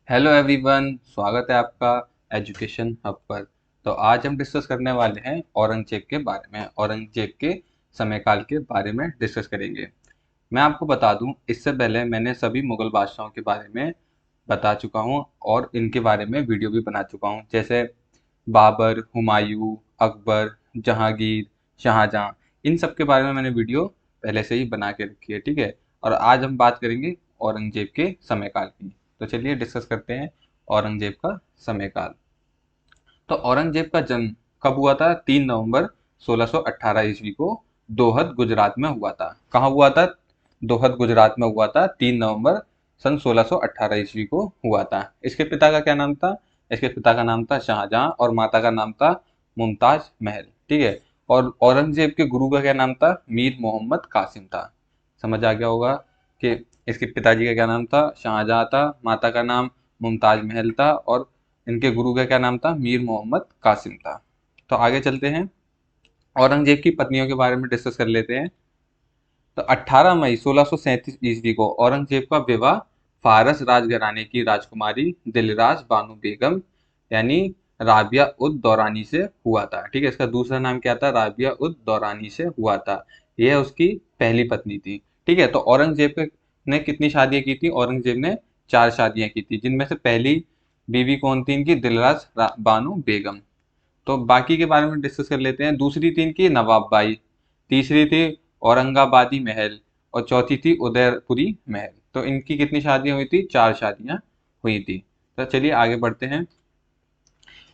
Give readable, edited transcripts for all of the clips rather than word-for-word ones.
Hello everyone, स्वागत है आपका एजुकेशन हब पर। तो आज हम डिस्कस करने वाले हैं औरंगजेब के बारे में। औरंगजेब के समयकाल के बारे में डिस्कस करेंगे। मैं आपको बता दूं, इससे पहले मैंने सभी मुगल बादशाहों के बारे में बता चुका हूं और इनके बारे में वीडियो भी बना चुका हूं, जैसे बाबर, हुमायूं, अकबर, जहांगीर, शाहजहां। इन सब के बारे में मैंने वीडियो पहले से ही बना के रखी है, ठीक है। और आज हम बात करेंगे औरंगजेब के समयकाल की। तो चलिए डिस्कस करते हैं औरंगजेब का समयकाल। तो औरंगजेब का जन्म कब हुआ था? 3 नवंबर 1618 ईस्वी को दोहद गुजरात में हुआ था। कहाँ हुआ था? दोहद गुजरात में हुआ था। 3 नवंबर सन 1618 ईस्वी को हुआ था। इसके पिता का क्या नाम था? इसके पिता का नाम था शाहजहां और माता का नाम था मुमताज महल, ठीक है। और औरंगजेब के गुरु का क्या नाम था? मीर मोहम्मद कासिम था। समझ आ गया होगा कि इसके पिताजी का क्या नाम था? शाहजहां था, माता का नाम मुमताज महल था और इनके गुरु का क्या नाम था? मीर मोहम्मद कासिम था। तो आगे चलते हैं, औरंगजेब की पत्नियों के बारे में डिस्कस कर लेते हैं। तो 18 मई 1637 ईस्वी को औरंगजेब का विवाह फारस राजघराने की राजकुमारी दिलराज बानो बेगम यानी राबिया उद दौरानी से हुआ था, ठीक है। इसका दूसरा नाम क्या था? राबिया उद दौरानी से हुआ था। यह उसकी पहली पत्नी थी, ठीक है। तो ने कितनी शादियां की थी? औरंगजेब ने 4 शादियां की थी, जिनमें से पहली बीवी कौन थी इनकी? बानो बेगम। तो बाकी के बारे में डिस्कस कर लेते हैं। दूसरी थी इनकी नवाब बाई, तीसरी थी औरंगाबादी महल और चौथी थी उदयपुरी महल। तो इनकी कितनी शादियां हुई थी? 4 शादियां हुई थी। तो चलिए आगे बढ़ते हैं,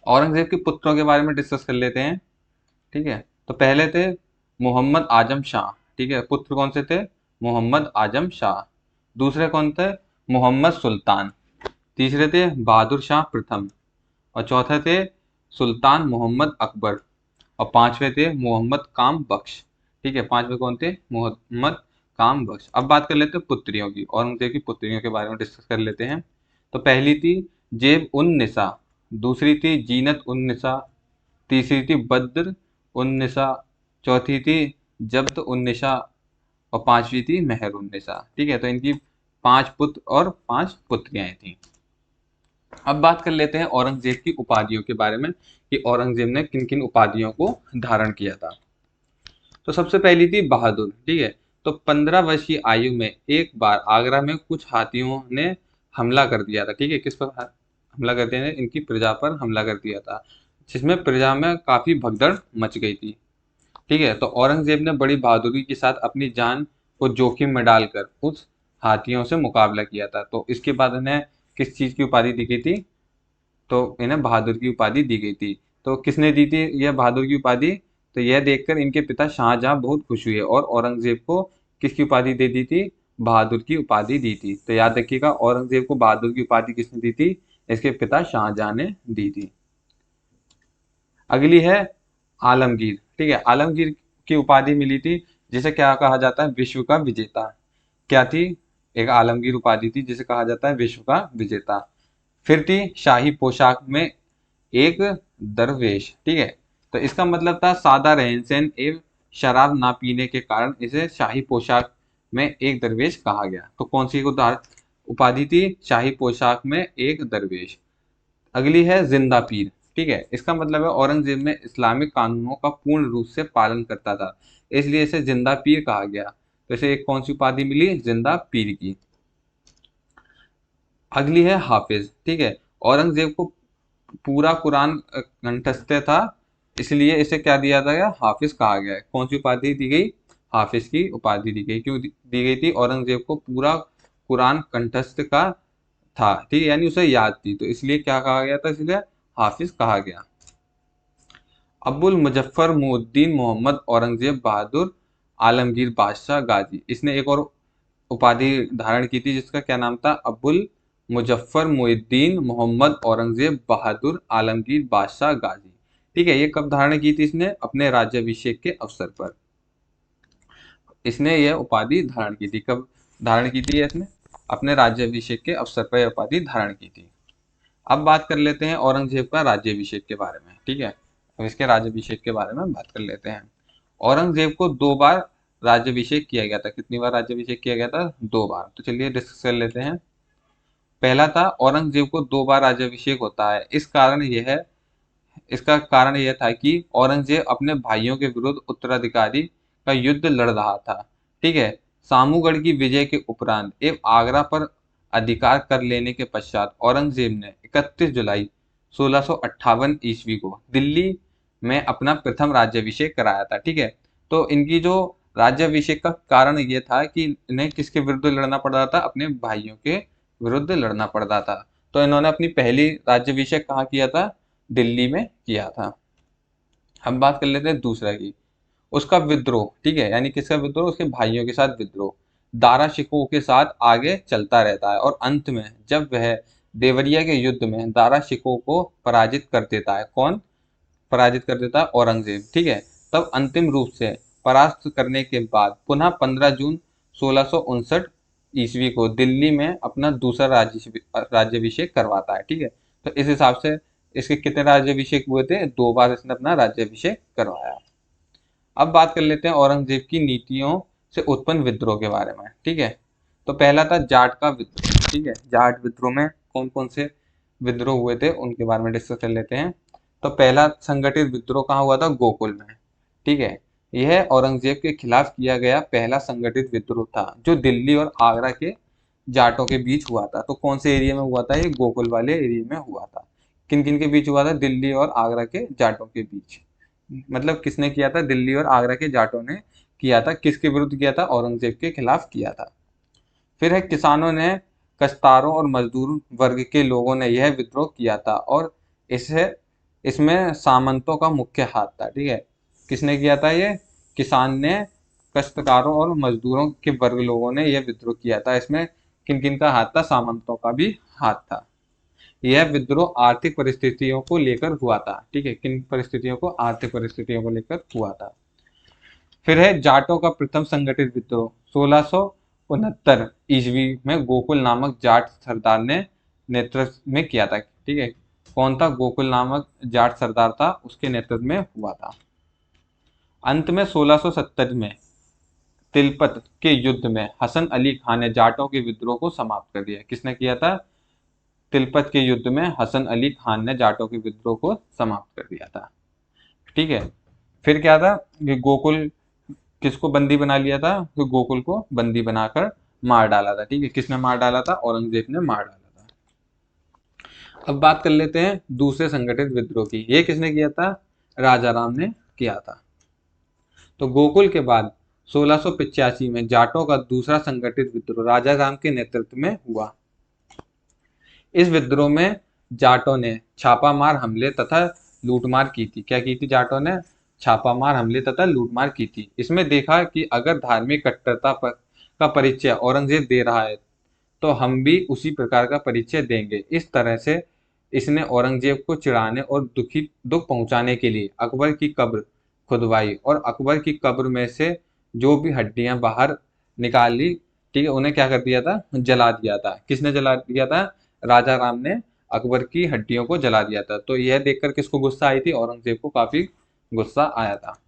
औरंगजेब के पुत्रों के बारे में डिस्कस कर लेते हैं, ठीक है। तो पहले थे मोहम्मद आजम शाह, ठीक है। पुत्र कौन से थे? मोहम्मद आजम शाह। दूसरे कौन थे? मोहम्मद सुल्तान। तीसरे थे बहादुर शाह प्रथम और चौथे थे सुल्तान मोहम्मद अकबर और पांचवे थे मोहम्मद काम बख्श, ठीक है। पांचवे कौन थे? मोहम्मद काम बख्श। अब बात कर लेते हैं पुत्रियों की। औरंगजेब की पुत्रियों के बारे में डिस्कस कर लेते हैं। तो पहली थी जेब उन निसा, दूसरी थी जीनत उन निसा, तीसरी थी बद्र उन निसा, चौथी थी जब्त उन निसा और पांचवी थी मेहर उन निसा, ठीक है। तो इनकी 5 पुत्र और 5 पुत्रियां थीं। अब बात कर लेते हैं औरंगजेब की उपाधियों के बारे में कि औरंगजेब ने किन किन उपाधियों को धारण किया था। तो सबसे पहली थी बहादुर, ठीक है। तो 15 वर्ष की आयु में एक बार आगरा में कुछ हाथियों ने हमला कर दिया था, ठीक है। किस पर हमला कर दिया? इनकी प्रजा पर हमला कर दिया था, जिसमें प्रजा में काफी भगदड़ मच गई थी, ठीक है। तो औरंगजेब ने बड़ी बहादुरी के साथ अपनी जान को जोखिम में डालकर उस हाथियों से मुकाबला किया था। तो इसके बाद इन्हें किस चीज की उपाधि दी गई थी? तो इन्हें बहादुर की उपाधि दी गई थी। तो किसने दी थी यह बहादुर की उपाधि? तो यह देखकर इनके पिता शाहजहां बहुत खुश हुए और औरंगजेब को किसकी उपाधि दे दी थी? बहादुर की उपाधि दी थी। तो याद रखिएगा, औरंगजेब को बहादुर की उपाधि किसने दी थी? इसके पिता शाहजहां ने दी थी। अगली है आलमगीर, ठीक है। आलमगीर की उपाधि मिली थी जिसे क्या कहा जाता है? विश्व का विजेता। क्या थी? एक आलमगीर उपाधि थी जिसे कहा जाता है विश्व का विजेता। फिर थी शाही पोशाक में एक दरवेश, ठीक है। तो इसका मतलब था सादा रहन सहन एवं शराब ना पीने के कारण इसे शाही पोशाक में एक दरवेश कहा गया। तो कौन सी उपाधि थी? शाही पोशाक में एक दरवेश। अगली है जिंदा पीर, ठीक है। इसका मतलब है औरंगजेब में इस्लामिक कानूनों का पूर्ण रूप से पालन करता था, इसलिए इसे जिंदा पीर कहा गया। तो इसे एक कौन सी उपाधि मिली? जिंदा पीर की। अगली है हाफिज, ठीक है। औरंगजेब को पूरा कुरान कंठस्थ था, इसलिए इसे क्या दिया गया? हाफिज कहा गया है। कौन सी उपाधि दी गई? हाफिज की उपाधि दी गई। क्यों दी गई थी? औरंगजेब को पूरा कुरान कंठस्थ का था, ठीक है, यानी उसे याद थी, तो इसलिए क्या कहा गया था? इसलिए हाफिज कहा गया। अब्बुल मुजफ्फर मुउद्दीन मोहम्मद औरंगजेब बहादुर आलमगीर बादशाह गाजी, इसने एक और उपाधि धारण की थी जिसका क्या नाम था? अब्बुल मुजफ्फर मुइद्दीन मोहम्मद औरंगजेब बहादुर आलमगीर बादशाह गाजी, ठीक है। ये कब धारण की थी इसने? अपने राज्याभिषेक के अवसर पर इसने यह उपाधि धारण की थी। कब धारण की थी इसने? अपने राज्याभिषेक के अवसर पर यह उपाधि धारण की थी। अब बात कर लेते हैं औरंगजेब का राज्याभिषेक के बारे में, ठीक है। तो इसके राज्याभिषेक के बारे में बात कर लेते हैं। औरंगजेब को 2 बार राज्याभिषेक किया गया था। कितनी बार राज्याभिषेक किया गया था? 2 बार। तो चलिए डिस्कस कर लेते हैं। पहला था औरंगजेब को 2 बार राज्याभिषेक होता है। इसका कारण यह था कि औरंगजेब अपने भाइयों के विरुद्ध उत्तराधिकारी का युद्ध लड़ रहा था। ठीक है। सामूगढ़ की विजय के उपरांत एवं आगरा पर अधिकार कर लेने के पश्चात औरंगजेब ने 31 जुलाई 1658 ईस्वी को दिल्ली में अपना प्रथम राज्याभिषेक कराया था। ठीक है। तो इनकी जो राज्याभिषेक का कारण ये था कि इन्हें किसके विरुद्ध लड़ना पड़ रहा था, अपने भाइयों के विरुद्ध लड़ना पड़ रहा था। तो इन्होंने अपनी पहली राज्याभिषेक कहाँ किया था, दिल्ली में किया था। हम बात कर लेते हैं दूसरा की, उसका विद्रोह। ठीक है, यानी किसका विद्रोह, उसके भाइयों के साथ विद्रोह दारा शिकोह के साथ आगे चलता रहता है और अंत में जब वह देवरिया के युद्ध में दारा शिकोह को पराजित कर देता है, कौन पराजित कर देता है, औरंगजेब। ठीक है। तब अंतिम रूप से परास्त करने के बाद पुनः 15 जून 1659 ईस्वी को दिल्ली में अपना दूसरा राज्याभिषेक करवाता है। ठीक है। तो इस हिसाब से इसके कितने राज्याभिषेक हुए थे, 2 बार इसने अपना राज्याभिषेक करवाया। अब बात कर लेते हैं औरंगजेब की नीतियों से उत्पन्न विद्रोह के बारे में। ठीक है। तो पहला था जाट का विद्रोह। ठीक है। जाट विद्रोह में कौन कौन से विद्रोह हुए थे उनके बारे में डिस्कस कर लेते हैं। तो पहला संगठित विद्रोह कहाँ हुआ था, गोकुल में। ठीक है। यह औरंगजेब के खिलाफ किया गया पहला संगठित विद्रोह था जो दिल्ली और आगरा के जाटों के बीच हुआ था। तो कौन से एरिया में हुआ था, ये गोकुल वाले एरिया में हुआ था। किन किन के बीच हुआ था, दिल्ली और आगरा के जाटों के बीच। मतलब किसने किया था, दिल्ली और आगरा के जाटों ने किया था। किसके विरुद्ध किया था, औरंगजेब के खिलाफ किया था। फिर है किसानों ने, काश्तकारों और मजदूर वर्ग के लोगों ने यह विद्रोह किया था और इसे इसमें सामंतों का मुख्य हाथ था। ठीक है। किसने किया था, ये किसान ने, काश्तकारों और मजदूरों के वर्ग लोगों ने यह विद्रोह किया था। इसमें किन किन का हाथ था, सामंतों का भी हाथ था। यह विद्रोह आर्थिक परिस्थितियों को लेकर हुआ था। ठीक है। किन परिस्थितियों को, आर्थिक परिस्थितियों को लेकर हुआ था। फिर है जाटों का प्रथम संगठित विद्रोह 1669 ईस्वी में गोकुल नामक जाट सरदार ने नेतृत्व में किया था। ठीक है। कौन था, गोकुल नामक जाट सरदार था, उसके नेतृत्व में हुआ था। अंत में 1670 में तिलपत के युद्ध में हसन अली खान ने जाटों के विद्रोह को समाप्त कर दिया। किसने किया था, तिलपत के युद्ध में हसन अली खान ने जाटों के विद्रोह को समाप्त कर दिया था। ठीक है। फिर क्या था, ये गोकुल किसको बंदी बना लिया था, तो गोकुल को बंदी बनाकर मार डाला था। ठीक है। किसने मार डाला था, औरंगजेब ने मार डाला था। अब बात कर लेते हैं दूसरे संगठित विद्रोह की। ये किसने किया था, राजा राम ने किया था। तो गोकुल के बाद 1685 में जाटों का दूसरा संगठित विद्रोह राजा राम के नेतृत्व में हुआ। इस विद्रोह में जाटों ने छापामार हमले तथा लूटमार की थी। क्या की थी, जाटों ने छापामार हमले तथा लूटमार की थी। इसमें देखा कि अगर धार्मिक कट्टरता का परिचय औरंगजेब दे रहा है तो हम भी उसी प्रकार का परिचय देंगे। इस तरह से इसने औरंगजेब को चिढ़ाने और दुख पहुंचाने के लिए अकबर की कब्र खुदवाई और अकबर की कब्र में से जो भी हड्डियां बाहर निकाली, ठीक है, उन्हें क्या कर दिया था, जला दिया था। किसने जला दिया था, राजा राम ने अकबर की हड्डियों को जला दिया था। तो यह देखकर किसको गुस्सा आई थी, औरंगजेब को काफी गुस्सा आया था।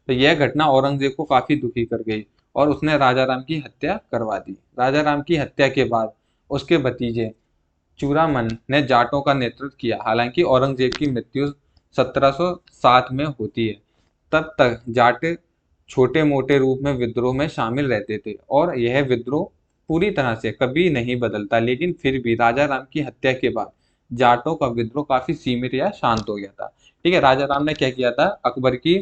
तो यह घटना औरंगजेब को काफी दुखी कर गई और उसने राजा राम की हत्या करवा दी। राजा राम की हत्या के बाद उसके भतीजे चूड़ामन ने जाटों का नेतृत्व किया। हालांकि औरंगजेब की मृत्यु 1707 में होती है, तब तक जाट छोटे मोटे रूप में विद्रोह में शामिल रहते थे और यह विद्रोह पूरी तरह से कभी नहीं बदलता। लेकिन फिर भी राजा राम की हत्या के बाद जाटों का विद्रोह काफी सीमित या शांत हो गया था। ठीक है। राजा राम ने क्या किया था, अकबर की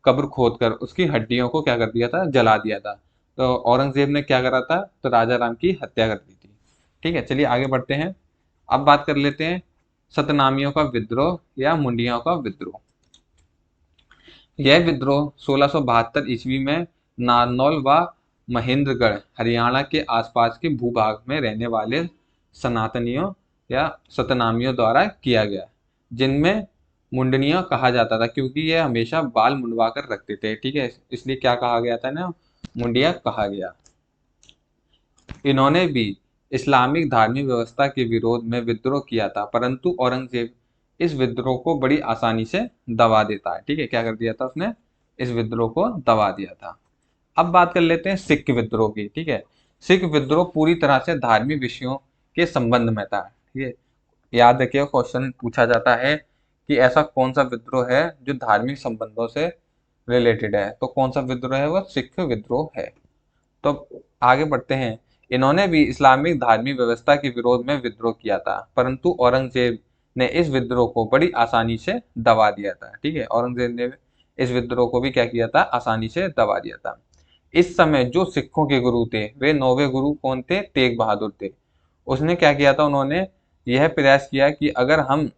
कब्र खोदकर उसकी हड्डियों को क्या कर दिया था, जला दिया था। तो औरंगजेब ने क्या करा था, तो राजा राम की हत्या कर दी थी। ठीक है। चलिए आगे बढ़ते हैं। अब बात कर लेते हैं सतनामियों का विद्रोह या मुंडियों का विद्रोह। यह विद्रोह 1672 ईस्वी में नारनौल व महेंद्रगढ़ हरियाणा के आसपास के भूभाग में रहने वाले सनातनियों या सतनामियों द्वारा किया गया, जिनमें मुंडनिया कहा जाता था क्योंकि यह हमेशा बाल मुंडवा कर रखते थे। ठीक है। इसलिए क्या कहा गया था ना, मुंडिया कहा गया। इन्होंने भी इस्लामिक धार्मिक व्यवस्था के विरोध में विद्रोह किया था, परंतु औरंगजेब इस विद्रोह को बड़ी आसानी से दबा देता है। ठीक है। क्या कर दिया था उसने, इस विद्रोह को दबा दिया था। अब बात कर लेते हैं सिख विद्रोह की। ठीक है। सिख विद्रोह पूरी तरह से धार्मिक विषयों के संबंध में था। ठीक है, याद रखिए क्वेश्चन पूछा जाता है कि ऐसा कौन सा विद्रोह है जो धार्मिक संबंधों से रिलेटेड है, तो कौन सा विद्रोह है, वो सिख विद्रोह है। तो आगे बढ़ते हैं। इन्होंने भी इस्लामिक धार्मिक व्यवस्था के विरोध में विद्रोह किया था, परंतु औरंगजेब ने इस विद्रोह को बड़ी आसानी से दबा दिया था। ठीक है, औरंगजेब ने इस विद्रोह को भी क्या किया था, आसानी से दबा दिया था। इस समय जो सिखों के गुरु थे वे 9वें गुरु कौन थे, तेग बहादुर थे। उसने क्या किया था, उन्होंने यह प्रयास किया कि अगर हम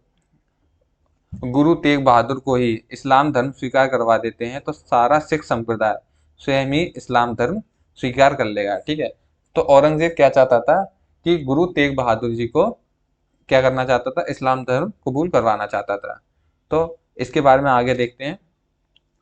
गुरु तेग बहादुर को ही इस्लाम धर्म स्वीकार करवा देते हैं तो सारा सिख संप्रदाय स्वयं ही इस्लाम धर्म स्वीकार कर लेगा। ठीक है, तो औरंगजेब क्या चाहता था कि गुरु तेग बहादुर जी को क्या करना चाहता था, इस्लाम धर्म कबूल करवाना चाहता था। तो इसके बारे में आगे देखते हैं।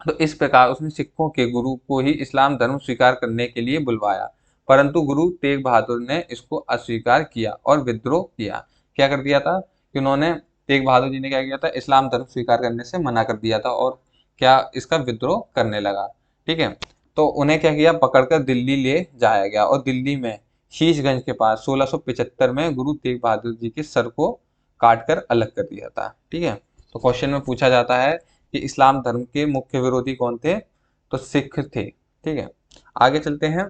तो इस प्रकार उसने सिखों के गुरु को ही इस्लाम धर्म स्वीकार करने के लिए बुलवाया, परंतु गुरु तेग बहादुर ने इसको अस्वीकार किया और विद्रोह किया। क्या कर दिया था कि उन्होंने, तेग बहादुर जी ने क्या किया था, इस्लाम धर्म स्वीकार करने से मना कर दिया था और क्या इसका विद्रोह करने लगा। ठीक है, तो उन्हें क्या किया, पकड़कर दिल्ली ले जाया गया और दिल्ली में शीशगंज के पास 1675 में गुरु तेग बहादुर जी के सर को काट कर अलग कर दिया था। ठीक है, तो क्वेश्चन में पूछा जाता है कि इस्लाम धर्म के मुख्य विरोधी कौन थे, तो सिख थे। ठीक है, आगे चलते हैं।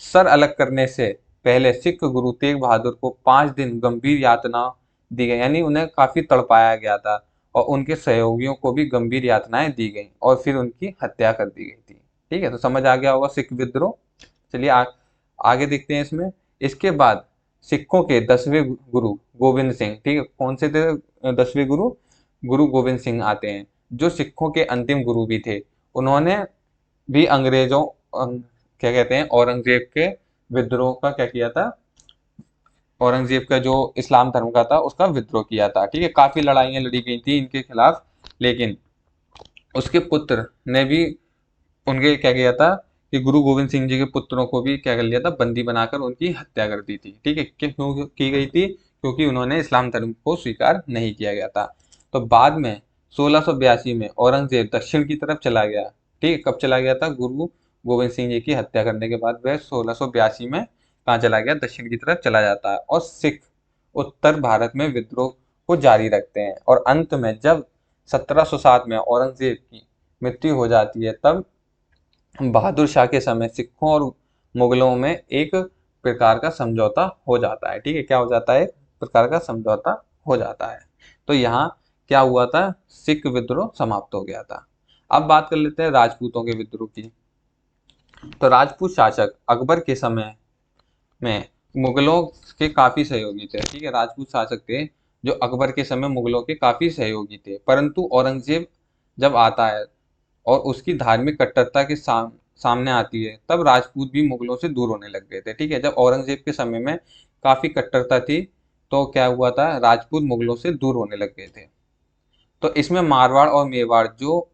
सर अलग करने से पहले सिख गुरु तेग बहादुर को 5 दिन गंभीर यातना दी गई, यानी उन्हें काफी तड़पाया गया था और उनके सहयोगियों को भी गंभीर यातनाएं दी गई और फिर उनकी हत्या कर दी गई थी। ठीक है, तो समझ आ गया होगा सिख विद्रोह। चलिए आगे देखते हैं इसमें। इसके बाद सिखों के 10वें गुरु गोविंद सिंह, ठीक है, कौन से थे 10वें गुरु, गुरु गोविंद सिंह आते हैं, जो सिखों के अंतिम गुरु भी थे। उन्होंने भी अंग्रेजों क्या कहते हैं, औरंगजेब के विद्रोह का क्या किया था, औरंगजेब का जो इस्लाम धर्म का था उसका विद्रोह किया था। ठीक है, काफी लड़ाइयां लड़ी गई थी इनके खिलाफ, लेकिन उसके पुत्र ने भी उनके क्या किया था कि गुरु गोविंद सिंह जी के पुत्रों को भी क्या कर लिया था, बंदी बनाकर उनकी हत्या कर दी थी। ठीक है, क्यों की गई थी, क्योंकि उन्होंने इस्लाम धर्म को स्वीकार नहीं किया गया था। तो बाद में 1682 में औरंगजेब दक्षिण की तरफ चला गया। ठीक है, कब चला गया था, गुरु गोविंद सिंह जी की हत्या करने के बाद वह 1682 में कहाँ चला गया, दक्षिण की तरफ चला जाता है और सिख उत्तर भारत में विद्रोह को जारी रखते हैं। और अंत में जब 1707 में औरंगजेब की मृत्यु हो जाती है, तब बहादुर शाह के समय सिखों और मुगलों में एक प्रकार का समझौता हो जाता है। ठीक है, क्या हो जाता है, एक प्रकार का समझौता हो जाता है। तो यहाँ क्या हुआ था, सिख विद्रोह समाप्त हो गया था। अब बात कर लेते हैं राजपूतों के विद्रोह की। तो राजपूत शासक अकबर के समय में मुगलों के काफी सहयोगी थे। ठीक है, राजपूत शासक थे जो अकबर के समय मुगलों के काफी सहयोगी थे, परंतु औरंगजेब जब आता है और उसकी धार्मिक कट्टरता के सामने आती है, तब राजपूत भी मुगलों से दूर होने लग गए थे। ठीक है, जब औरंगजेब के समय में काफी कट्टरता थी, तो क्या हुआ था, राजपूत मुगलों से दूर होने लग गए थे। तो इसमें मारवाड़ और मेवाड़ जो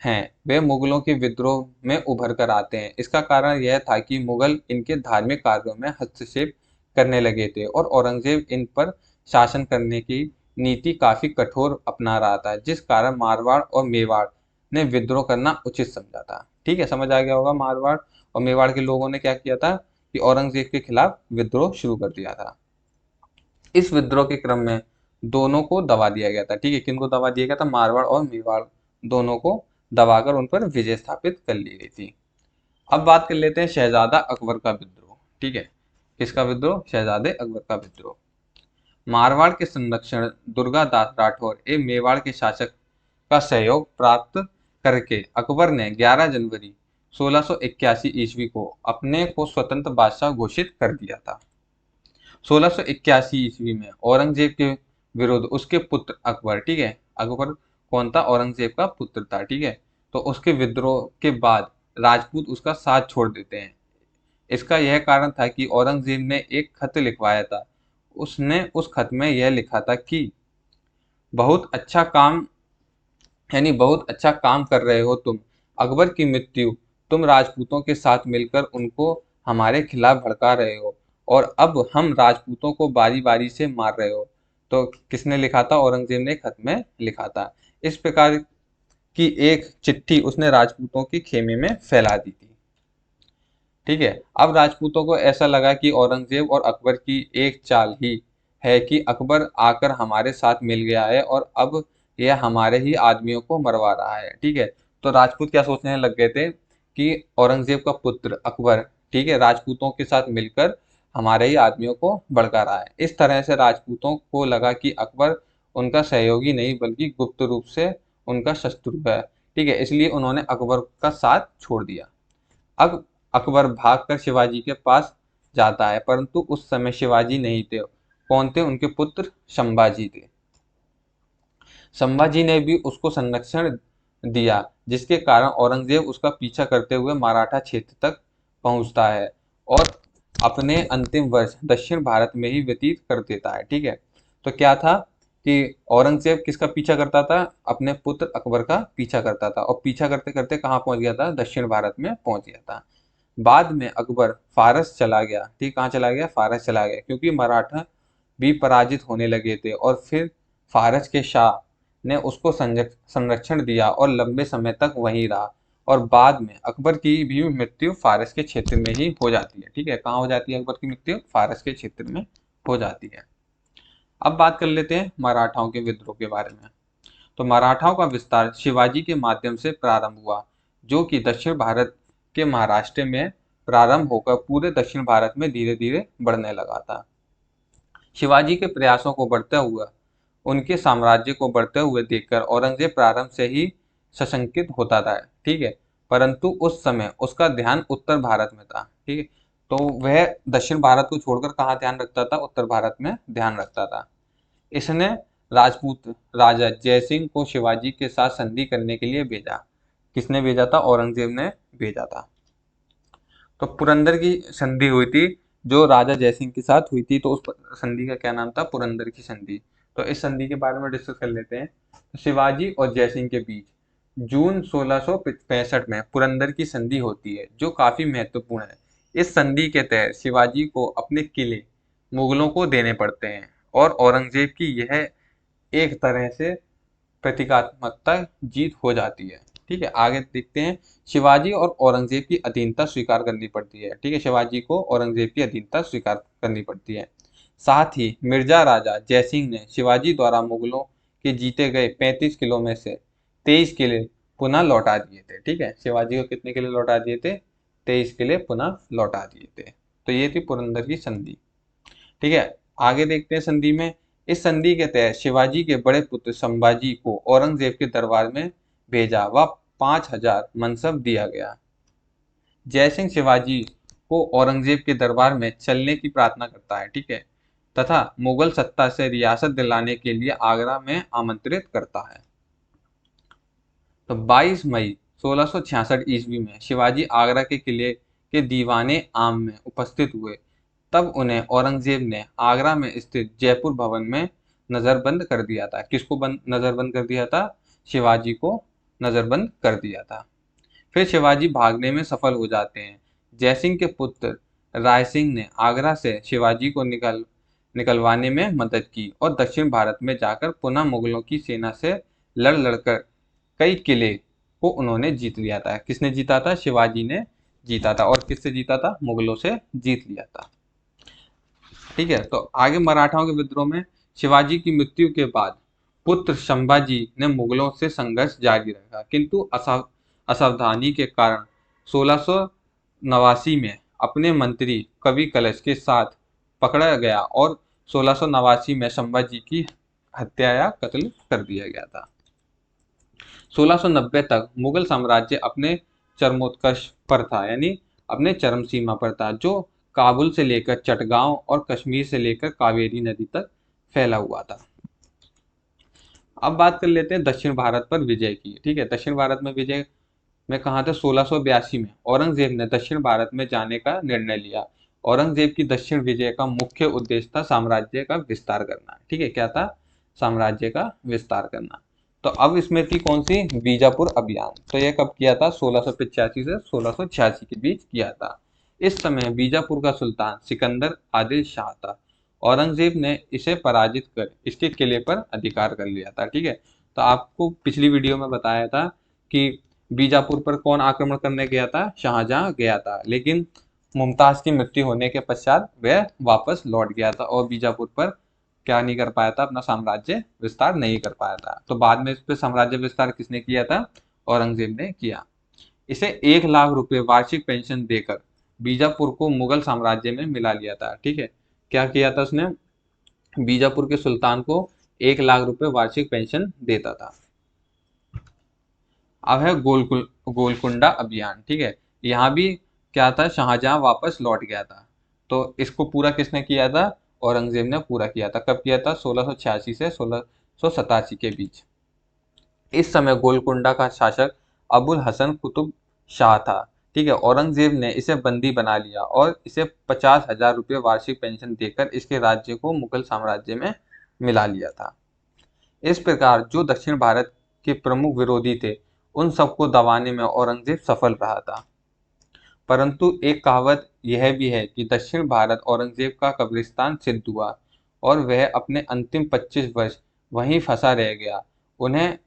हैं वे मुगलों के विद्रोह में उभर कर आते हैं। इसका कारण यह था कि मुगल इनके धार्मिक कार्यों में हस्तक्षेप करने लगे थे और औरंगजेब इन पर शासन करने की नीति काफी कठोर अपना रहा था, जिस कारण मारवाड़ और मेवाड़ ने विद्रोह करना उचित समझा था। ठीक है, समझ आ गया होगा, मारवाड़ और मेवाड़ के लोगों ने क्या किया था कि औरंगजेब के खिलाफ विद्रोह शुरू कर दिया था। इस विद्रोह के क्रम में दोनों को दबा दिया गया था। ठीक है, किनको दबा दिया गया था, मारवाड़ और मेवाड़ दोनों को दबाकर उन पर विजय स्थापित कर ली गई थी। अब बात कर लेते हैं शहजादा अकबर का विद्रोह। ठीक है, किसका विद्रोह, शहजादे अकबर का विद्रोह। मारवाड़ के संरक्षण दुर्गा दास राठौर एवं मेवाड़ के शासक का सहयोग प्राप्त करके अकबर ने 11 जनवरी 1681 ईस्वी को अपने को स्वतंत्र बादशाह घोषित कर दिया था। 1681 ईस्वी में औरंगजेब के विरुद्ध उसके पुत्र अकबर, ठीक है, अकबर कौन था, औरंगजेब का पुत्र था। ठीक है, तो उसके विद्रोह के बाद राजपूत उसका साथ छोड़ देते हैं। इसका यह कारण था कि औरंगजेब ने एक खत लिखवाया था। उसने उस खत में यह लिखा था कि बहुत अच्छा काम, यानी बहुत अच्छा काम कर रहे हो तुम। अकबर की मृत्यु, तुम राजपूतों के साथ मिलकर उनको हमारे खिलाफ भड़का रहे हो और अब हम राजपूतों को बारी बारी से मार रहे हो। तो किसने लिखा था, औरंगजेब ने खत में लिखा था। इस प्रकार की एक चिट्ठी उसने राजपूतों के खेमे में फैला दी थी। ठीक है, अब राजपूतों को ऐसा लगा कि औरंगजेब और अकबर की एक चाल ही है कि अकबर आकर हमारे साथ मिल गया है और अब यह हमारे ही आदमियों को मरवा रहा है। ठीक है, तो राजपूत क्या सोचने लग गए थे कि औरंगजेब का पुत्र अकबर, ठीक है, राजपूतों के साथ मिलकर हमारे ही आदमियों को भड़का रहा है। इस तरह से राजपूतों को लगा कि अकबर उनका सहयोगी नहीं बल्कि गुप्त रूप से उनका शत्रु है। ठीक है, इसलिए उन्होंने अकबर का साथ छोड़ दिया। अब अकबर भागकर शिवाजी के पास जाता है, परंतु उस समय शिवाजी नहीं थे। कौन थे? उनके पुत्र संभाजी थे। संभाजी ने भी उसको संरक्षण दिया, जिसके कारण औरंगजेब उसका पीछा करते हुए मराठा क्षेत्र तक पहुंचता है और अपने अंतिम वर्ष दक्षिण भारत में ही व्यतीत कर देता है। ठीक है, तो क्या था कि औरंगजेब किसका पीछा करता था? अपने पुत्र अकबर का पीछा करता था, और पीछा करते करते कहाँ पहुंच गया था? दक्षिण भारत में पहुंच गया था। बाद में अकबर फारस चला गया। ठीक, कहाँ चला गया? फारस चला गया, क्योंकि मराठा भी पराजित होने लगे थे, और फिर फारस के शाह ने उसको संरक्षण दिया और लंबे समय तक वहीं रहा। और बाद में अकबर की भी मृत्यु फारस के क्षेत्र में ही हो जाती है। ठीक है, कहाँ हो जाती है अकबर की मृत्यु? फारस के क्षेत्र में हो जाती है। अब बात कर लेते हैं मराठाओं के विद्रोह के बारे में। तो मराठाओं का विस्तार शिवाजी के माध्यम से प्रारंभ हुआ, जो कि दक्षिण भारत के महाराष्ट्र में प्रारंभ होकर पूरे दक्षिण भारत में धीरे धीरे बढ़ने लगा था। शिवाजी के प्रयासों को बढ़ते हुए, उनके साम्राज्य को बढ़ते हुए देखकर औरंगजेब प्रारंभ से ही सशंकित होता था। ठीक है, परंतु उस समय उसका ध्यान उत्तर भारत में था। ठीक है, तो वह दक्षिण भारत को छोड़कर कहाँ ध्यान रखता था? उत्तर भारत में ध्यान रखता था। इसने राजपूत राजा जयसिंह को शिवाजी के साथ संधि करने के लिए भेजा। किसने भेजा था? औरंगजेब ने भेजा था। तो पुरंदर की संधि हुई थी, जो राजा जयसिंह के साथ हुई थी, तो उस संधि का क्या नाम था? पुरंदर की संधि। तो इस संधि के बारे में डिस्कस कर लेते हैं। तो शिवाजी और जयसिंह के बीच जून 1665 में पुरंदर की संधि होती है, जो काफी महत्वपूर्ण है। इस संधि के तहत शिवाजी को अपने किले मुगलों को देने पड़ते हैं, और औरंगजेब की यह एक तरह से प्रतीकात्मकता जीत हो जाती है। ठीक है, आगे देखते हैं। शिवाजी और औरंगजेब की अधीनता स्वीकार करनी पड़ती है। ठीक है, शिवाजी को औरंगजेब की अधीनता स्वीकार करनी पड़ती है। साथ ही मिर्जा राजा जयसिंह ने शिवाजी द्वारा मुगलों के जीते गए 35 किलो में से 23 किले पुनः लौटा दिए थे। ठीक है, शिवाजी को कितने किले लौटा दिए थे? 23 किले पुनः लौटा दिए थे। तो ये थी पुरंदर की संधि। ठीक है, आगे देखते हैं संधि में। इस संधि के तहत शिवाजी के बड़े पुत्र संभाजी को औरंगजेब के दरबार में भेजा व 5000 मनसब दिया गया। जयसिंह शिवाजी को औरंगजेब के दरबार में चलने की प्रार्थना करता है। ठीक है, तथा मुगल सत्ता से रियासत दिलाने के लिए आगरा में आमंत्रित करता है। तो 22 मई 1666 ईस्वी में शिवाजी आगरा के किले के दीवाने आम में उपस्थित हुए। तब उन्हें औरंगजेब ने आगरा में स्थित जयपुर भवन में नजरबंद कर दिया था। किसको नजरबंद कर दिया था? शिवाजी को नजरबंद कर दिया था। फिर शिवाजी भागने में सफल हो जाते हैं। जयसिंह के पुत्र राय सिंह ने आगरा से शिवाजी को निकलवाने में मदद की और दक्षिण भारत में जाकर पुनः मुगलों की सेना से लड़ लड़कर कई किले को उन्होंने जीत लिया था। किसने जीता था? शिवाजी ने जीता था। और किससे जीता था? मुगलों से जीत लिया था। ठीक है, तो आगे मराठाओं के विद्रोह में शिवाजी की मृत्यु के बाद पुत्र संभाजी ने मुगलों से संघर्ष जारी रखा, किंतु असावधानी के कारण 1689 में अपने मंत्री कवि कलश के साथ पकड़ा गया और 1689 में संभाजी की हत्या या कत्ल कर दिया गया था। 1690 तक मुगल साम्राज्य अपने चरमोत्कर्ष पर था, यानी अपने चरम सीमा पर था, जो काबुल से लेकर चटगांव और कश्मीर से लेकर कावेरी नदी तक फैला हुआ था। अब बात कर लेते हैं दक्षिण भारत पर विजय की। ठीक है, दक्षिण भारत में विजय में कहा था? 1682 में औरंगजेब ने दक्षिण भारत में जाने का निर्णय लिया। औरंगजेब की दक्षिण विजय का मुख्य उद्देश्य था साम्राज्य का विस्तार करना। ठीक है, क्या था? साम्राज्य का विस्तार करना। तो अब इसमें थी कौन सी? बीजापुर अभियान। तो यह कब किया था? 1685 से 1686 के बीच किया था। इस समय बीजापुर का सुल्तान सिकंदर आदिल शाह था। औरंगजेब ने इसे पराजित कर इसके किले पर अधिकार कर लिया था। ठीक है, तो आपको पिछली वीडियो में बताया था कि बीजापुर पर कौन आक्रमण करने गया था? शाहजहां गया था, लेकिन मुमताज की मृत्यु होने के पश्चात वह वापस लौट गया था और बीजापुर पर क्या नहीं कर पाया था, अपना साम्राज्य विस्तार नहीं कर पाया था। तो बाद में इस पे साम्राज्य विस्तार किसने किया था? औरंगजेब ने किया। इसे 1 लाख रुपए वार्षिक पेंशन देकर बीजापुर को मुगल साम्राज्य में मिला लिया था। ठीक है, क्या किया था उसने? बीजापुर के सुल्तान को 1 लाख रुपए वार्षिक पेंशन देता था। अब है गोलकुंडा अभियान। ठीक है, यहाँ भी क्या था, शाहजहां वापस लौट गया था। तो इसको पूरा किसने किया था? औरंगजेब ने पूरा किया था। कब किया था? 1686 से 1687 के बीच। इस समय गोलकुंडा का शासक अबुल हसन कुतुब शाह था। ठीक है, औरंगजेब ने इसे बंदी बना लिया और इसे 50,000 रुपये वार्षिक पेंशन देकर इसके राज्य को मुगल साम्राज्य में मिला लिया था। इस प्रकार जो दक्षिण भारत के प्रमुख विरोधी थे, उन सबको दबाने में औरंगजेब सफल रहा था। परंतु एक कहावत यह भी है कि दक्षिण भारत औरंगजेब का कब्रिस्तान सिद्ध हुआ और वह अपने अंतिम 25 वर्ष वहीं फंसा रह गया, उन्हें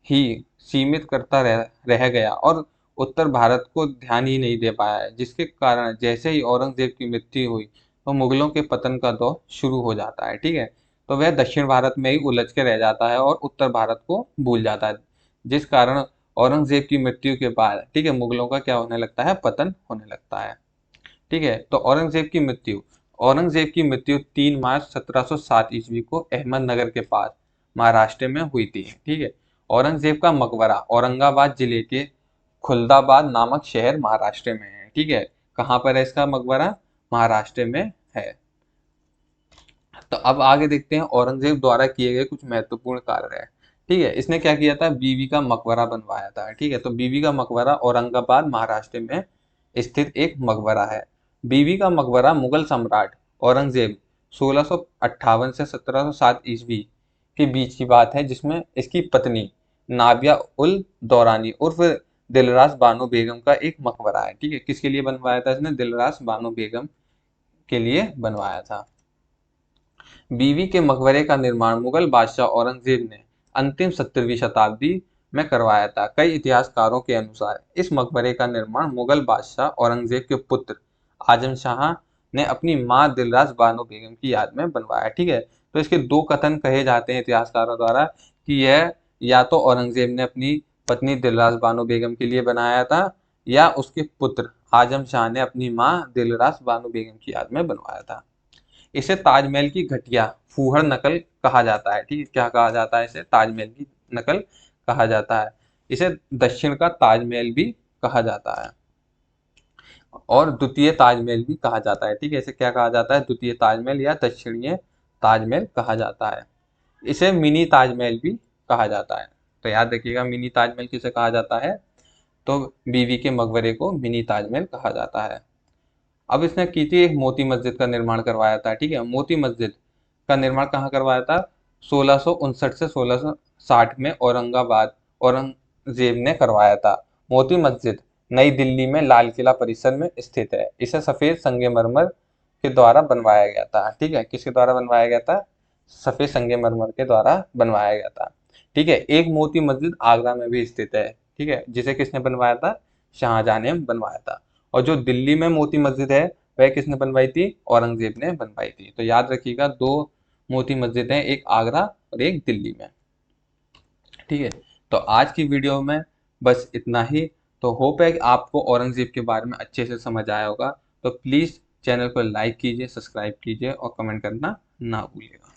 ही सीमित करता रह गया और उत्तर भारत को ध्यान ही नहीं दे पाया है, जिसके कारण जैसे ही औरंगजेब की मृत्यु हुई तो मुगलों के पतन का दौर शुरू हो जाता है। ठीक है, तो वह दक्षिण भारत में ही उलझ के रह जाता है और उत्तर भारत को भूल जाता है, जिस कारण औरंगजेब की मृत्यु के बाद, ठीक है, मुगलों का क्या होने लगता है? पतन होने लगता है। ठीक है, तो औरंगजेब की मृत्यु 3 मार्च 1707 ईस्वी को अहमदनगर के पास महाराष्ट्र में हुई थी। ठीक है, औरंगजेब का मकबरा औरंगाबाद जिले के खुलदाबाद नामक शहर महाराष्ट्र में है। ठीक है, कहाँ पर है इसका मकबरा? महाराष्ट्र में है। तो अब आगे देखते हैं औरंगजेब द्वारा किए गए कुछ महत्वपूर्ण कार्य है। ठीक है, इसने क्या किया था? बीवी का मकबरा बनवाया था। ठीक है, तो बीवी का मकबरा औरंगाबाद महाराष्ट्र में स्थित एक मकबरा है। बीवी का मकबरा मुगल सम्राट औरंगजेब 1658 से 1707 ईस्वी के बीच की बात है, जिसमें इसकी पत्नी नाबिया उल दौरानी उर्फ दिलरास बानो बेगम का एक मकबरा है। ठीक है, किसके लिए बनवाया था इसने? दिलरास बानो बेगम के लिए बनवाया था। बीवी के मकबरे का निर्माण मुगल बादशाह औरंगजेब ने अंतिम 17वीं शताब्दी में करवाया था। कई इतिहासकारों के अनुसार इस मकबरे का निर्माण मुगल बादशाह औरंगजेब के पुत्र आजम शाह ने अपनी मां दिलरास बानो बेगम की याद में बनवाया। ठीक है, तो इसके दो कथन कहे जाते हैं इतिहासकारों द्वारा कि यह या तो औरंगजेब ने अपनी पत्नी दिलरास बानो बेगम के लिए बनाया था, या उसके पुत्र आजम शाह ने अपनी मां दिलरास बानो बेगम की याद में बनवाया था। इसे ताजमहल की घटिया फूहड़ नकल कहा जाता है। ठीक है, क्या कहा जाता है इसे? ताजमहल की नकल कहा जाता है। इसे दक्षिण का ताजमहल भी कहा जाता है और द्वितीय ताजमहल भी कहा जाता है। ठीक है, इसे क्या कहा जाता है? द्वितीय ताजमहल या दक्षिणीय ताजमहल कहा जाता है। इसे मिनी ताजमहल भी कहा जाता है। तो याद रखिएगा, मिनी ताजमहल किसे कहा जाता है? तो बीवी के मकबरे को मिनी ताजमहल कहा जाता है। अब इसने की थी एक मोती मस्जिद का निर्माण करवाया था। ठीक है, मोती मस्जिद का निर्माण कहाँ करवाया था? 1659 से 1660 में औरंगजेब ने करवाया था। मोती मस्जिद नई दिल्ली में लाल किला परिसर में स्थित है। इसे सफेद संगमरमर के द्वारा बनवाया गया था। ठीक है, किसके द्वारा बनवाया गया था? सफेद संगमरमर के द्वारा बनवाया गया था। ठीक है, एक मोती मस्जिद आगरा में भी स्थित है। ठीक है, जिसे किसने बनवाया था? शाहजहां ने बनवाया था। और जो दिल्ली में मोती मस्जिद है, वह किसने बनवाई थी? औरंगजेब ने बनवाई थी। तो याद रखिएगा, दो मोती मस्जिद हैं, एक आगरा और एक दिल्ली में। ठीक है, तो आज की वीडियो में बस इतना ही। तो होप है कि आपको औरंगजेब के बारे में अच्छे से समझ आया होगा। तो प्लीज़ चैनल को लाइक कीजिए, सब्सक्राइब कीजिए और कमेंट करना ना भूलिएगा।